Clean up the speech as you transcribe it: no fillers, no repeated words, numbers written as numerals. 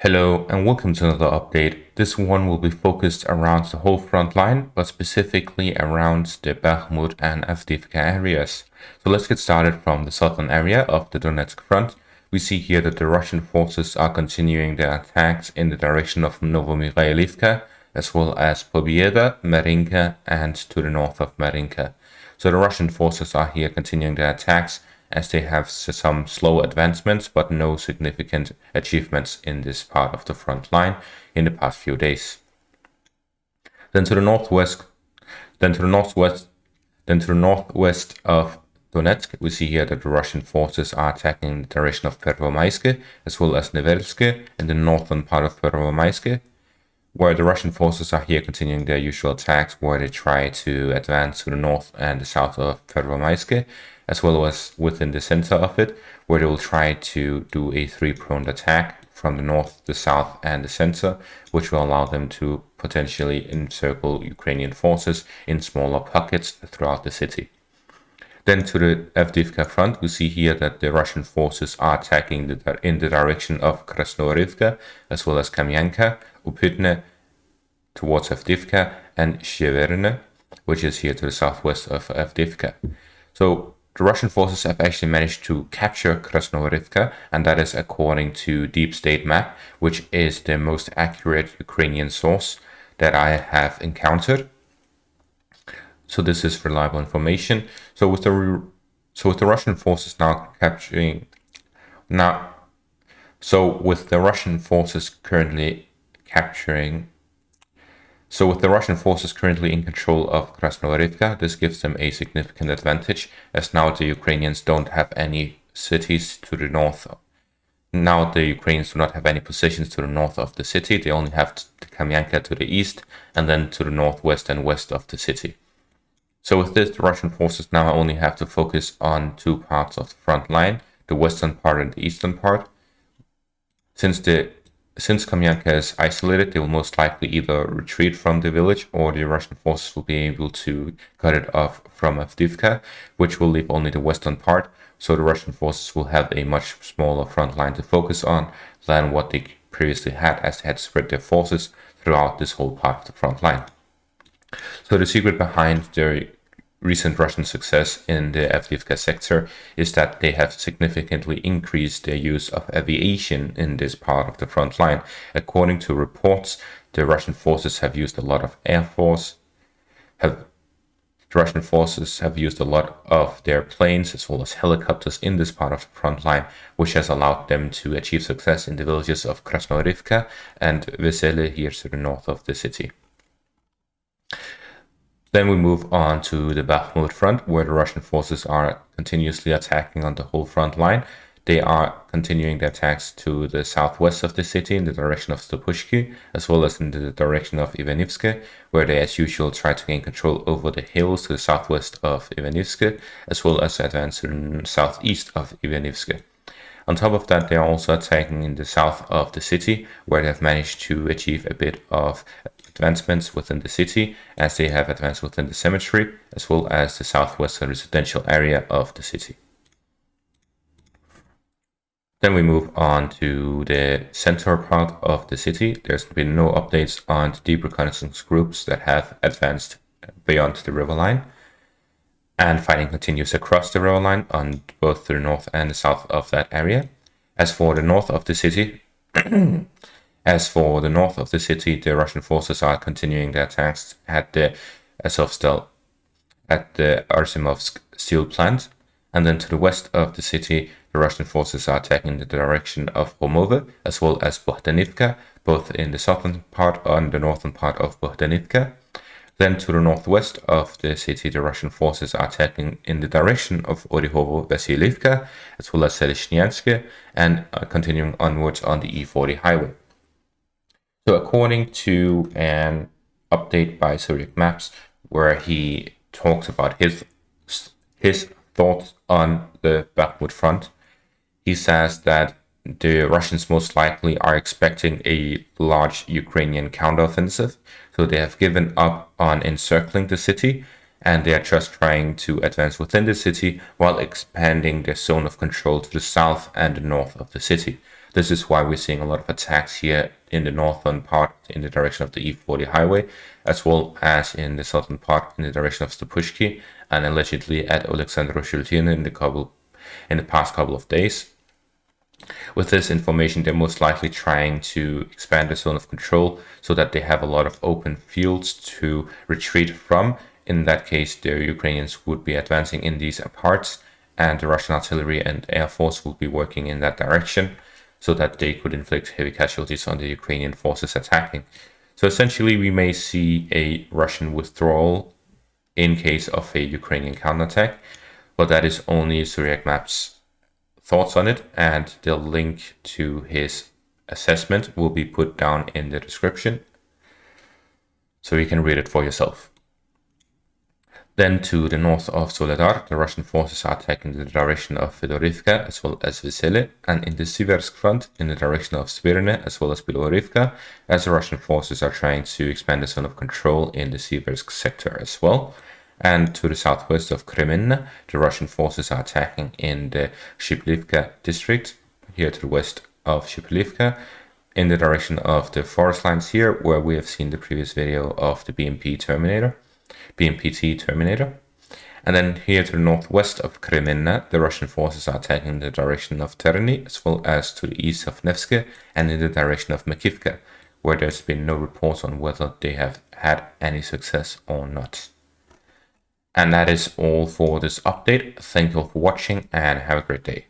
Hello and welcome to another update. This one will be focused around the whole front line, but specifically around the Bakhmut and Avdiivka areas. So let's get started from the southern area of the Donetsk front. We see here that the Russian forces are continuing their attacks in the direction of Novomikhailivka, as well as Pobieda, Marinka, and to the north of Marinka. So the Russian forces are here continuing their attacks as they have some slow advancements but no significant achievements in this part of the front line in the past few days. Then to the northwest of Donetsk, we see here that the Russian forces are attacking in the direction of Pervomaiske as well as Nevelske in the northern part of Pervomaiske, where the Russian forces are here continuing their usual attacks where they try to advance to the north and the south of Pervomaiske, as well as within the center of it, where they will try to do a three-pronged attack from the north, the south, and the center, which will allow them to potentially encircle Ukrainian forces in smaller pockets throughout the city. Then to the Avdiivka front, we see here that the Russian forces are attacking in the direction of Krasnohorivka, as well as Kamyanka, Upytne, towards Avdiivka, and Sheverne, which is here to the southwest of Avdiivka. So the Russian forces have actually managed to capture Krasnohorivka, and that is according to Deep State Map, which is the most accurate Ukrainian source that I have encountered. So this is reliable information. So with the Russian forces currently in control of Krasnohorivka, this gives them a significant advantage, as now the Ukrainians don't have any cities to the north. Now the Ukrainians do not have any positions to the north of the city. They only have the Kamyanka to the east and then to the northwest and west of the city. So with this, the Russian forces now only have to focus on two parts of the front line, the western part and the eastern part. Since Kamyanka is isolated, they will most likely either retreat from the village or the Russian forces will be able to cut it off from Avdiivka, which will leave only the western part. So the Russian forces will have a much smaller front line to focus on than what they previously had, as they had spread their forces throughout this whole part of the front line. So the secret behind the recent Russian success in the Avdiivka sector is that they have significantly increased their use of aviation in this part of the front line. According to reports, the Russian forces have used a lot of their planes as well as helicopters in this part of the front line, which has allowed them to achieve success in the villages of Krasnohorivka and Vesele here to the north of the city. Then we move on to the Bakhmut front, where the Russian forces are continuously attacking on the whole front line. They are continuing their attacks to the southwest of the city in the direction of Stopushki, as well as in the direction of Ivanivske, where they as usual try to gain control over the hills to the southwest of Ivanivske, as well as advance to the southeast of Ivanivske. On top of that, they are also attacking in the south of the city, where they have managed to achieve a bit of advancements within the city, as they have advanced within the cemetery, as well as the southwestern residential area of the city. Then we move on to the center part of the city. There's been no updates on the deep reconnaissance groups that have advanced beyond the river line, and fighting continues across the river line on both the north and the south of that area. As for the north of the city, the Russian forces are continuing their attacks at the Arsemovsk steel plant, and then to the west of the city, the Russian forces are attacking in the direction of Homove as well as Bohdanivka, both in the southern part and the northern part of Bohdanivka. Then to the northwest of the city, the Russian forces are attacking in the direction of Orihovo-Vasilivka, as well as Seleshnyanske, and continuing onwards on the E40 highway. So according to an update by Zodiac Maps, where he talks about his thoughts on the Bakhmut front, he says that the Russians most likely are expecting a large Ukrainian counteroffensive, so they have given up on encircling the city, and they are just trying to advance within the city while expanding their zone of control to the south and the north of the city. This is why we're seeing a lot of attacks here in the northern part in the direction of the E40 highway, as well as in the southern part in the direction of Stupushki, and allegedly at Alexandro Shultin in the past couple of days. With this information, they're most likely trying to expand the zone of control so that they have a lot of open fields to retreat from. In that case, the Ukrainians would be advancing in these parts, and the Russian artillery and air force would be working in that direction so that they could inflict heavy casualties on the Ukrainian forces attacking. So essentially, we may see a Russian withdrawal in case of a Ukrainian counterattack, but that is only Suryak Map's thoughts on it, and the link to his assessment will be put down in the description so you can read it for yourself. Then to the north of Soledar, the Russian forces are attacking the direction of Fedorivka as well as Vesele, and in the Siversk front in the direction of Svirne as well as Bilorivka, as the Russian forces are trying to expand the zone of control in the Siversk sector as well. And to the southwest of Kreminna, the Russian forces are attacking in the Shiplivka district, here to the west of Shiplivka, in the direction of the forest lines here, where we have seen the previous video of the BMPT Terminator. And then here to the northwest of Kreminna, the Russian forces are attacking in the direction of Terny, as well as to the east of Nevske, and in the direction of Makivka, where there's been no reports on whether they have had any success or not. And that is all for this update. Thank you all for watching and have a great day.